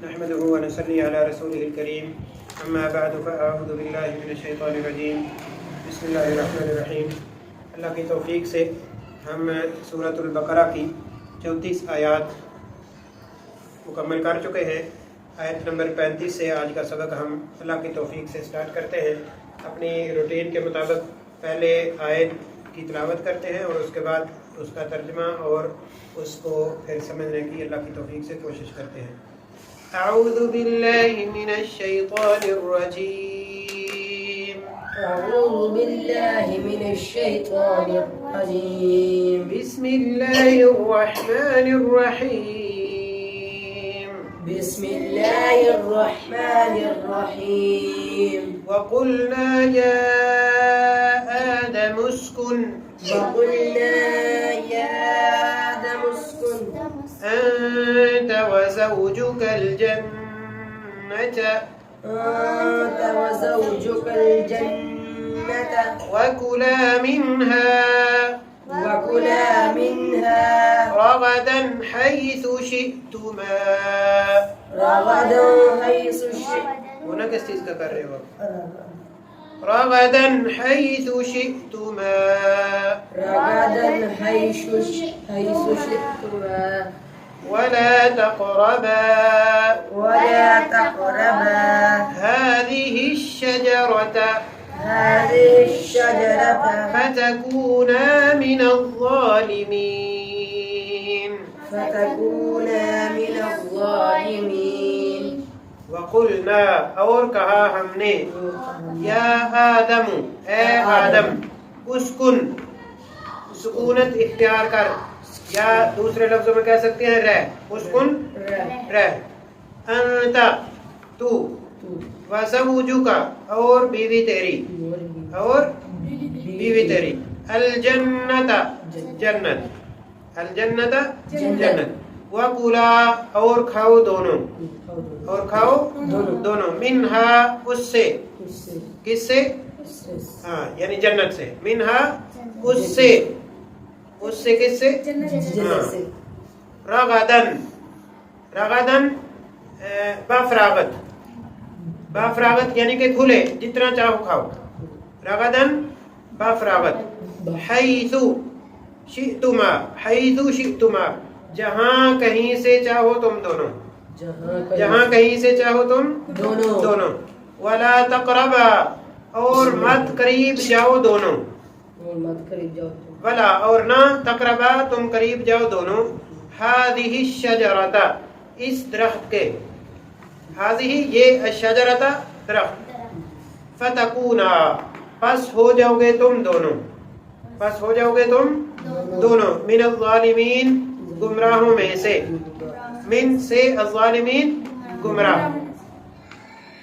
نحمده ونصلي على رسوله الكريم اما بعد فاعوذ باللہ من الشیطان الرجیم بسم اللہ الرحمن الرحیم۔ اللہ کی توفیق سے ہم سورۃ البقرہ کی 34 آیات مکمل کر چکے ہیں۔ آیت نمبر 35 سے آج کا سبق ہم اللہ کی توفیق سے سٹارٹ کرتے ہیں۔ اپنی روٹین کے مطابق پہلے آیت کی تلاوت کرتے ہیں اور اس کے بعد اس کا ترجمہ اور اس کو پھر سمجھنے کی اللہ کی توفیق سے کوشش کرتے ہیں۔ اعوذ باللہ من الشیطان الرجیم، أعوذ بالله من الشيطان الرجيم، بسم اللہ الرحمن الرحیم، بسم الله الرحمن الرحيم. وقلنا یا آدم اسکن وقلنا يا آدم اسكن أنت وزوجك الجنة أنت وزوجك الجنة وكلا منها رغدا حيث شئتما۔ رغدا حيث شئتما ہونا کس چیز کا کر رہے ہو؟ رغدا حيث شئتما، رغدا حيث شئتما ولا تقربا ولا تقربا هذه الشجرة فتكونا من الظالمين۔ وقلنا اور کہا ہم نے، یا آدم اے آدم، اسکن سکونت اختیار کر، یا دوسرے لفظوں میں کہہ سکتے ہیں رہ، اسکن رہ، انت تو، وزوجک اور بیوی تیری، الجنت جنت، وکلا اور کھاؤ دونوں، منہا اس سے، کس سے؟ ہاں یعنی جنت سے، منہا اس سے کس سے؟ رغدن بافراغت یعنی کہ کھلے، جتنا چاہو کھاؤ، رغدن بافراغت، حیث شئتما جہاں کہیں سے چاہو تم دونوں، دونوں، ولا تقربا اور مت قریب جاؤ دونوں، ولا اور نہ، تقربا تم قریب جاؤ دونوں، ہذہ الشجرۃ اس درخت کے، ہذہ یہ الشجرۃ درخت، فتکونا پس ہو جاؤ گے تم دونوں، من الظالمین گمراہوں میں سے، من سے الظالمین گمراہ۔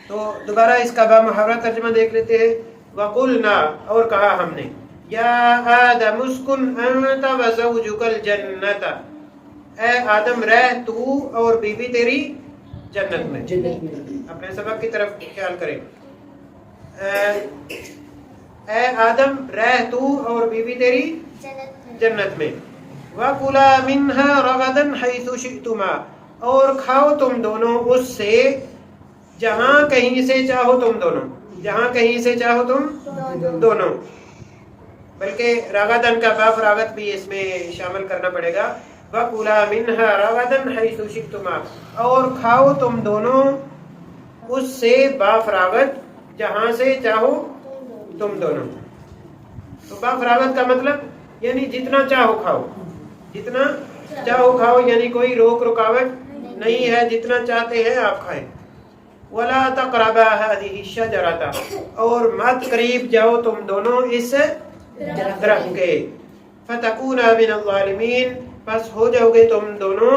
تو دوبارہ اس کا بامحاورہ ترجمہ دیکھ لیتے ہیں۔ وقلنا اور کہا ہم نے، یا آدم اسکن انت وزوجک الجنت، اے آدم رہ تو اور بیوی تیری جنت میں۔ اپنے سبق کی طرف خیال کریں، اے آدم رہ تو اور بیوی تیری جنت میں، وَكُلَا مِنْهَا رَغَدًا حَيْثُ شِئْتُمَا اور کھاؤ تم دونوں اس سے جہاں کہیں سے چاہو تم دونوں، بلکہ راغدن کا باف راغت بھی اس میں شامل کرنا پڑے گا۔ وَكُلَا مِنْهَا رَغَدًا حَيْثُ شِئْتُمَا اور کھاؤ تم دونوں اس سے باف راغت جہاں سے چاہو تم دونوں۔ تو باف راغت کا مطلب یعنی جتنا چاہو کھاؤ، یعنی کوئی روک رکاوٹ نہیں ہے، جتنا چاہتے ہیں آپ کھائیں۔ وَلَا تَقْرَبَا هَذِهِ الشَّجَرَةَ اور مت قریب جاؤ تم دونوں اس درخت کے، فَتَكُونَا مِنَ الظَّالِمِينَ پس ہو جاؤ گے تم دونوں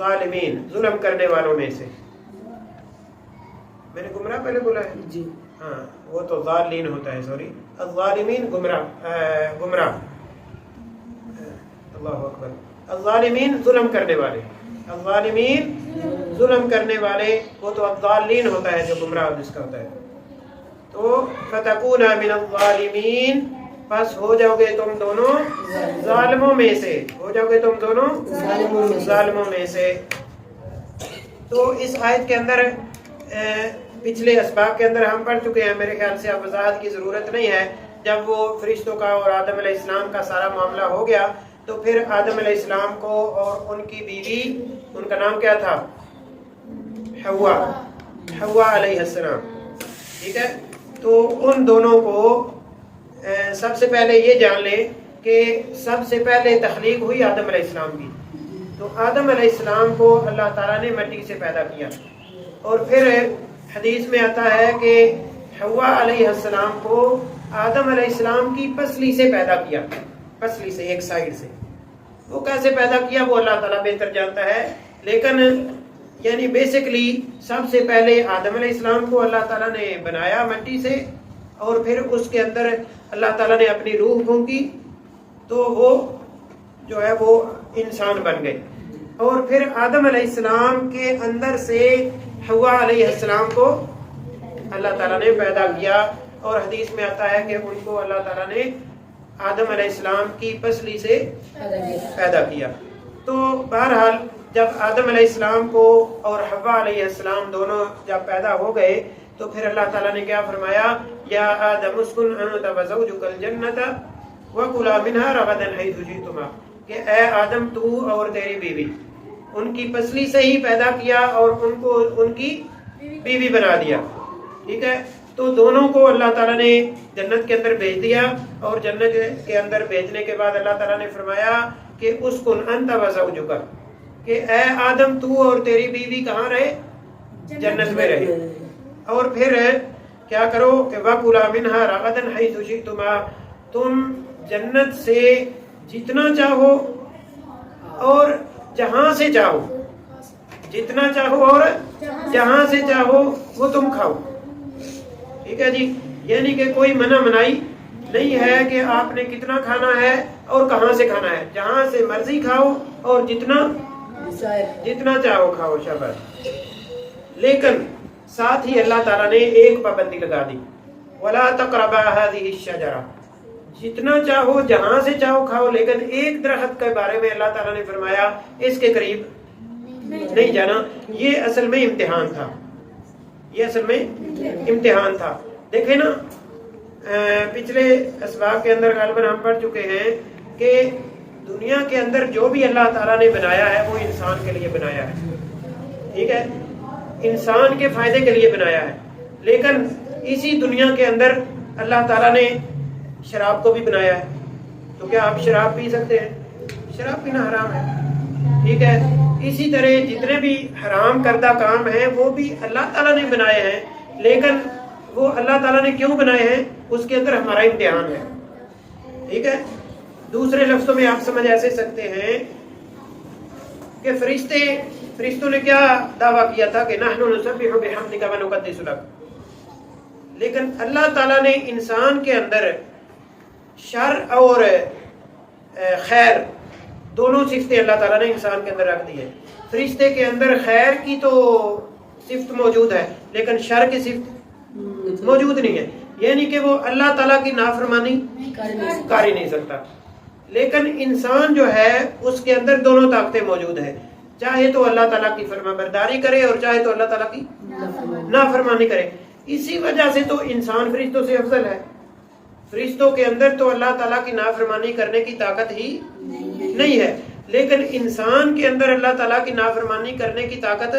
ظالمین ظلم کرنے والوں میں سے۔ میں نے گمراہ پہلے بولا ہے جی، ہاں وہ تو ظالین ہوتا ہے، سوری، الظالمین گمراہ، اللہ اکبر، الظالمین ظلم کرنے والے، وہ تو الضالین ہوتا ہے جو گمراہ جس کا ہوتا ہے۔ تو فتکونا من الظالمین پس ہو جاؤ گے تم دونوں ظالموں میں سے، ظالموں میں سے۔ تو اس آیت کے اندر پچھلے اسباق کے اندر ہم پڑھ چکے ہیں، میرے خیال سے اب وضاحت کی ضرورت نہیں ہے۔ جب وہ فرشتوں کا اور آدم علیہ السلام کا سارا معاملہ ہو گیا تو پھر آدم علیہ السلام کو اور ان کی بیوی، ان کا نام کیا تھا؟ حوا علیہ السلام، ٹھیک ہے؟ تو ان دونوں کو سب سے پہلے یہ جان لیں کہ سب سے پہلے تخلیق ہوئی آدم علیہ السلام کی۔ تو آدم علیہ السلام کو اللہ تعالیٰ نے مٹی سے پیدا کیا، اور پھر حدیث میں آتا ہے کہ حوا علیہ السلام کو آدم علیہ السلام کی پسلی سے پیدا کیا، پسلی سے، ایک سائیڈ سے۔ وہ کیسے پیدا کیا وہ اللہ تعالیٰ بہتر جانتا ہے، لیکن یعنی بیسکلی سب سے پہلے آدم علیہ السلام کو اللہ تعالیٰ نے بنایا مٹی سے، اور پھر اس کے اندر اللہ تعالیٰ نے اپنی روح پھونکی تو وہ جو ہے وہ انسان بن گئے، اور پھر آدم علیہ السلام کے اندر سے حوا علیہ السلام کو اللہ تعالیٰ نے پیدا کیا، اور حدیث میں آتا ہے کہ ان کو اللہ تعالیٰ نے آدم علیہ السلام کی پسلی سے پیدا کیا۔ تو بہرحال جب آدم علیہ السلام کو اور حوا علیہ السلام دونوں جب پیدا ہو گئے تو پھر اللہ تعالیٰ نے کیا فرمایا؟ یا آدم اسکن انت وزوجک الجنت وکلا منہا رغدا حیث شئتما، کہ اے آدم تو اور تیری بیوی، ان کی پسلی سے ہی پیدا کیا اور ان کو ان کی بیوی بنا دیا، ٹھیک ہے؟ تو دونوں کو اللہ تعالیٰ نے جنت کے اندر بھیج دیا، اور جنت کے اندر بھیجنے کے بعد اللہ تعالیٰ نے فرمایا کہ اسکن انت وزوجک، کہ اے آدم تو اور تیری بیوی کہاں رہے؟ جنت میں رہے، اور پھر کیا کرو کہ وَكُلَا مِنْهَا رَغَدًا حَيْثُ شِئْتُمَا، تم جنت سے جتنا چاہو اور جہاں سے چاہو، جتنا چاہو اور جہاں سے چاہو وہ تم کھاؤ، ٹھیک ہے جی؟ یعنی کہ کوئی منع منائی نہیں ہے کہ آپ نے کتنا کھانا ہے اور کہاں سے کھانا ہے، جہاں سے مرضی کھاؤ اور جتنا چاہو کھاؤ، شاباش۔ لیکن ساتھ ہی اللہ تعالیٰ نے ایک پابندی لگا دی، وَلَا تَقْرَبَا هَذِهِ الشَّجَرَةَ، جتنا چاہو جہاں سے چاہو کھاؤ، لیکن ایک درخت کے بارے میں اللہ تعالیٰ نے فرمایا اس کے قریب نہیں جانا۔ یہ اصل میں امتحان تھا، یہ اصل میں امتحان تھا۔ دیکھیں نا، پچھلے اسباق کے اندر غالباً ہم پڑھ چکے ہیں کہ دنیا کے اندر جو بھی اللہ تعالیٰ نے بنایا ہے وہ انسان کے لیے بنایا ہے، ٹھیک ہے؟ انسان کے فائدے کے لیے بنایا ہے، لیکن اسی دنیا کے اندر اللہ تعالیٰ نے شراب کو بھی بنایا ہے۔ تو کیا آپ شراب پی سکتے ہیں؟ شراب پینا حرام ہے، ٹھیک ہے؟ اسی طرح جتنے بھی حرام کردہ کام ہیں وہ بھی اللہ تعالیٰ نے بنائے ہیں، لیکن وہ اللہ تعالیٰ نے کیوں بنائے ہیں اس کے اندر ہمارا امتحان ہے، ٹھیک ہے؟ دوسرے لفظوں میں آپ سمجھ ایسے سکتے ہیں کہ فرشتوں نے کیا دعویٰ کیا تھا کہ نحن نسبح بحمدک ونقدس لک، لیکن اللہ تعالیٰ نے انسان کے اندر شر اور خیر دونوں صفتیں اللہ تعالیٰ نے انسان کے اندر رکھ دی ہے۔ فرشتے کے اندر خیر کی تو صفت موجود ہے لیکن شر کی صفت موجود نہیں ہے، یعنی کہ وہ اللہ تعالیٰ کی نافرمانی کر ہی نہیں سکتا، لیکن انسان جو ہے اس کے اندر دونوں طاقتیں موجود ہیں، چاہے تو اللہ تعالیٰ کی فرما برداری کرے اور چاہے تو اللہ تعالیٰ کی نافرمانی کرے۔ اسی وجہ سے تو انسان فرشتوں سے افضل ہے۔ فرشتوں کے اندر تو اللہ تعالیٰ کی نافرمانی کرنے کی طاقت ہی نہیں ہے، لیکن انسان کے اندر اللہ تعالیٰ کی نافرمانی کرنے کی طاقت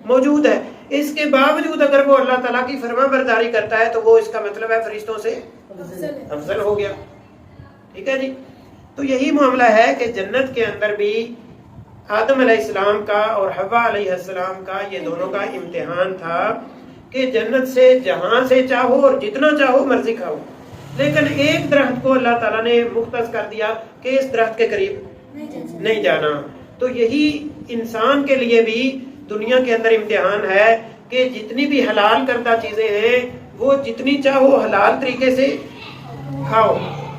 موجود ہے۔ اس کے باوجود اگر وہ اللہ تعالیٰ کی فرما برداری کرتا ہے تو وہ اس کا مطلب ہے فرشتوں سے افضل ہو گیا، ٹھیک ہے جی؟ تو یہی معاملہ ہے کہ جنت کے اندر بھی آدم علیہ السلام کا اور حوا علیہ السلام کا یہ دونوں کا امتحان تھا کہ جنت سے جہاں سے چاہو اور جتنا چاہو مرضی کھاؤ، لیکن ایک درخت کو اللہ تعالیٰ نے مختص کر دیا کہ اس درخت کے قریب نہیں جانا۔ تو یہی انسان کے لیے بھی دنیا کے اندر امتحان ہے کہ جتنی بھی حلال کردہ چیزیں ہیں وہ جتنی چاہو حلال طریقے سے کھاؤ،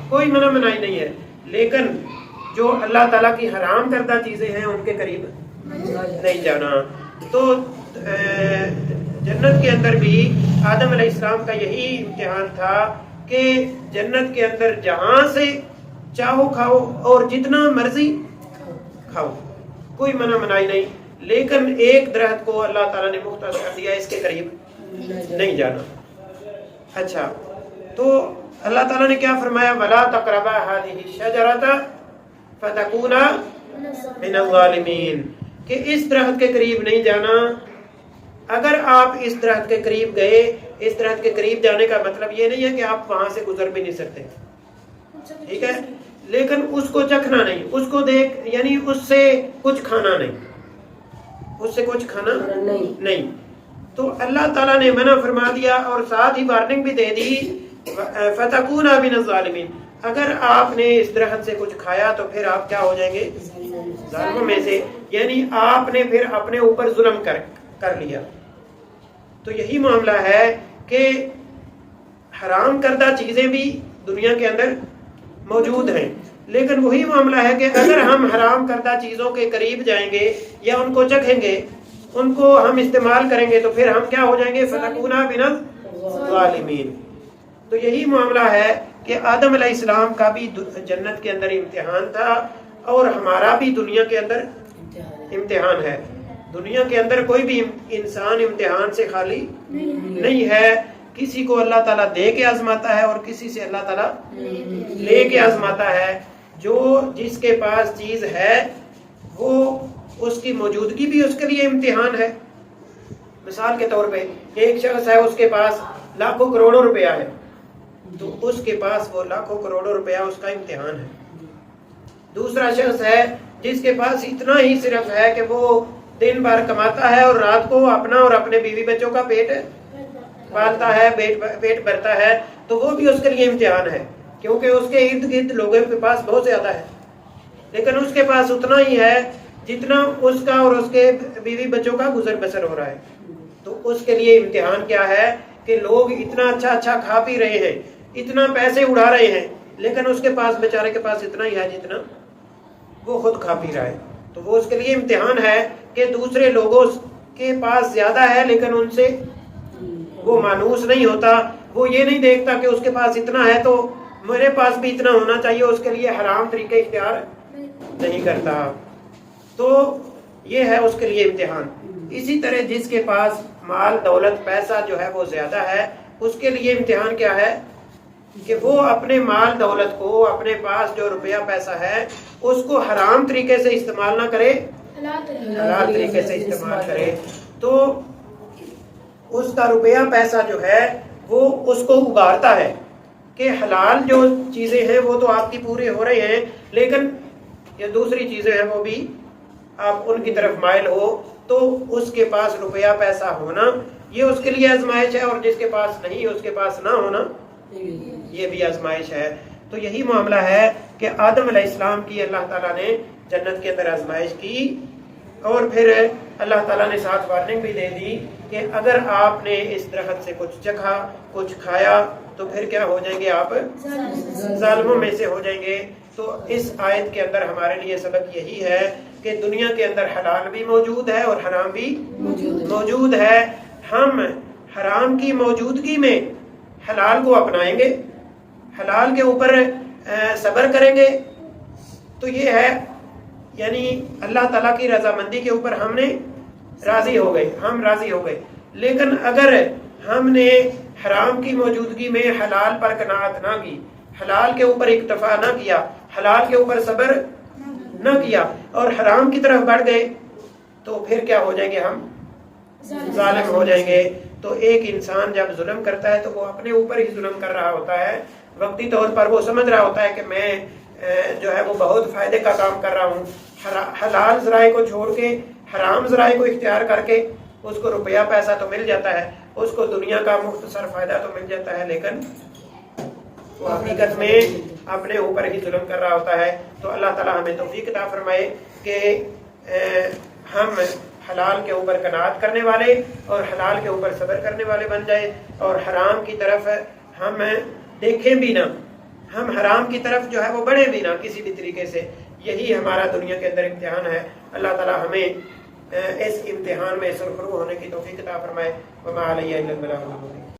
کوئی منع منائی نہیں ہے، لیکن جو اللہ تعالیٰ کی حرام کردہ چیزیں ہیں ان کے قریب نہیں جانا۔ تو جنت کے اندر بھی آدم علیہ السلام کا یہی امتحان تھا کہ جنت کے اندر جہاں سے چاہو کھاؤ اور جتنا مرضی کھاؤ، کوئی منع منائی نہیں۔ لیکن ایک درخت کو اللہ تعالیٰ نے مختص کر دیا، اس کے قریب نہیں جانا۔ اچھا، تو اللہ تعالیٰ نے کیا فرمایا؟ وَلَا تَقْرَبَا هَٰذِهِ الشَّجَرَةَ فَتَكُونَا مِنَ الظَّالِمِينَ، کہ اس درخت کے قریب نہیں جانا۔ اگر آپ اس درخت کے قریب گئے، اس درخت کے قریب جانے کا مطلب یہ نہیں ہے کہ آپ وہاں سے گزر بھی نہیں سکتے، ٹھیک ہے، لیکن اس کو چکھنا نہیں، اس کو دیکھ یعنی اس سے کچھ کھانا نہیں، اس سے کچھ کھانا نہیں۔ تو اللہ تعالیٰ نے منع فرما دیا اور ساتھ ہی وارننگ بھی دے دی، فَتَكُونَا مِنَ الظَّالِمِينَ، اگر آپ نے اس درخت سے کچھ کھایا تو پھر آپ کیا ہو جائیں گے؟ ظالموں میں سے، یعنی آپ نے پھر اپنے اوپر ظلم کر لیا۔ تو یہی معاملہ ہے کہ حرام کردہ چیزیں بھی دنیا کے اندر موجود ہیں، لیکن وہی معاملہ ہے کہ اگر ہم حرام کردہ چیزوں کے قریب جائیں گے یا ان کو چکھیں گے، ان کو ہم استعمال کریں گے، تو پھر ہم کیا ہو جائیں گے؟ فَتَكُونَا مِنَ الظَّالِمِينَ۔ تو یہی معاملہ ہے کہ آدم علیہ السلام کا بھی جنت کے اندر امتحان تھا، اور ہمارا بھی دنیا کے اندر امتحان ہے۔ دنیا کے اندر کوئی بھی انسان امتحان سے خالی نہیں ہے، کسی کو اللہ تعالیٰ دے کے آزماتا ہے اور کسی سے اللہ تعالیٰ لے کے آزماتا ہے۔ جو جس کے پاس چیز ہے وہ اس کی موجودگی بھی اس کے لیے امتحان ہے۔ مثال کے طور پہ ایک شخص ہے، اس کے پاس لاکھوں کروڑوں روپیہ ہے، تو اس کے پاس وہ لاکھوں کروڑوں روپیہ اس کا امتحان ہے۔ دوسرا شخص ہے جس کے پاس اتنا ہی صرف ہے کہ وہ دن بھر کماتا ہے اور رات کو اپنا اور اپنے بیوی بچوں کا پیٹ پالتا ہے، پیٹ بھرتا ہے، تو وہ بھی اس کے لیے امتحان ہے، کیونکہ اس کے ارد گرد لوگوں کے پاس بہت زیادہ ہے، لیکن اس کے پاس اتنا ہی ہے جتنا اس کا اور اس کے بیوی بچوں کا گزر بسر ہو رہا ہے۔ تو اس کے لیے امتحان کیا ہے کہ لوگ اتنا اچھا کھا پی رہے ہیں، اتنا پیسے اڑا رہے ہیں، لیکن اس کے پاس بیچارے کے پاس اتنا ہی ہے جتنا وہ خود کھا پی رہا ہے۔ تو وہ اس کے لیے امتحان ہے کہ دوسرے لوگوں کے پاس زیادہ ہے لیکن ان سے وہ مانوس نہیں ہوتا، وہ یہ نہیں دیکھتا کہ اس کے پاس اتنا ہے تو میرے پاس بھی اتنا ہونا چاہیے، اس کے لیے حرام طریقے اختیار نہیں کرتا۔ تو یہ ہے اس کے لیے امتحان۔ اسی طرح جس کے پاس مال دولت پیسہ جو ہے وہ زیادہ ہے، اس کے لیے امتحان کیا ہے کہ وہ اپنے مال دولت کو، اپنے پاس جو روپیہ پیسہ ہے اس کو حرام طریقے سے استعمال نہ کرے، حلال طریقے سے استعمال کرے۔ تو اس کا روپیہ پیسہ جو ہے وہ اس کو اگارتا ہے کہ حلال جو چیزیں ہیں وہ تو آپ کی پورے ہو رہے ہیں، لیکن یہ دوسری چیزیں ہیں وہ بھی آپ ان کی طرف مائل ہو، تو اس کے پاس روپیہ پیسہ ہونا یہ اس کے لیے آزمائش ہے، اور جس کے پاس نہیں اس کے پاس نہ ہونا یہ بھی آزمائش ہے۔ تو یہی معاملہ ہے کہ آدم علیہ السلام کی اللہ تعالیٰ نے جنت کے اندر آزمائش کی، اور پھر اللہ تعالیٰ نے ساتھ وارننگ بھی دے دی کہ اگر آپ نے اس درخت سے کچھ چکھا، کچھ کھایا، تو پھر کیا ہو جائیں گے؟ آپ ظالموں میں سے ہو جائیں گے۔ تو اس آیت کے اندر ہمارے لیے سبق یہی ہے کہ دنیا کے اندر حلال بھی موجود ہے اور حرام بھی موجود ہے۔ ہم حرام کی موجودگی میں حلال کو اپنائیں گے، حلال کے اوپر صبر کریں گے، تو یہ ہے یعنی اللہ تعالیٰ کی رضامندی کے اوپر ہم نے راضی ہو گئے، ہم راضی ہو گئے۔ لیکن اگر ہم نے حرام کی موجودگی میں حلال پر قناعت نہ کی، حلال کے اوپر اکتفا نہ کیا، حلال کے اوپر صبر نہ کیا اور حرام کی طرف بڑھ گئے، تو پھر کیا ہو جائیں گے؟ ہم ظالم ہو جائیں گے۔ تو ایک انسان جب ظلم کرتا ہے تو وہ اپنے اوپر ہی ظلم کر رہا ہوتا ہے، وقتی طور پر وہ سمجھ رہا ہوتا ہے کہ میں جو ہے وہ بہت فائدے کا کام کر رہا ہوں، حلال ذرائع کو چھوڑ کے حرام ذرائع کو اختیار کر کے اس کو روپیہ پیسہ تو مل جاتا ہے، اس کو دنیا کا مختصر فائدہ تو مل جاتا ہے، لیکن وہ حقیقت میں اپنے اوپر ہی ظلم کر رہا ہوتا ہے۔ تو اللہ تعالیٰ ہمیں توفیق عطا فرمائے کہ ہم حلال کے اوپر قناعت کرنے والے اور حلال کے اوپر صبر کرنے والے بن جائے، اور حرام کی طرف ہم دیکھیں بھی نہ، ہم حرام کی طرف جو ہے وہ بڑھیں بھی نہ کسی بھی طریقے سے۔ یہی ہمارا دنیا کے اندر امتحان ہے۔ اللہ تعالیٰ ہمیں اس امتحان میں سرخرو ہونے کی توفیق عطا فرمائے۔ وما علیہ الا البلاغ المبین۔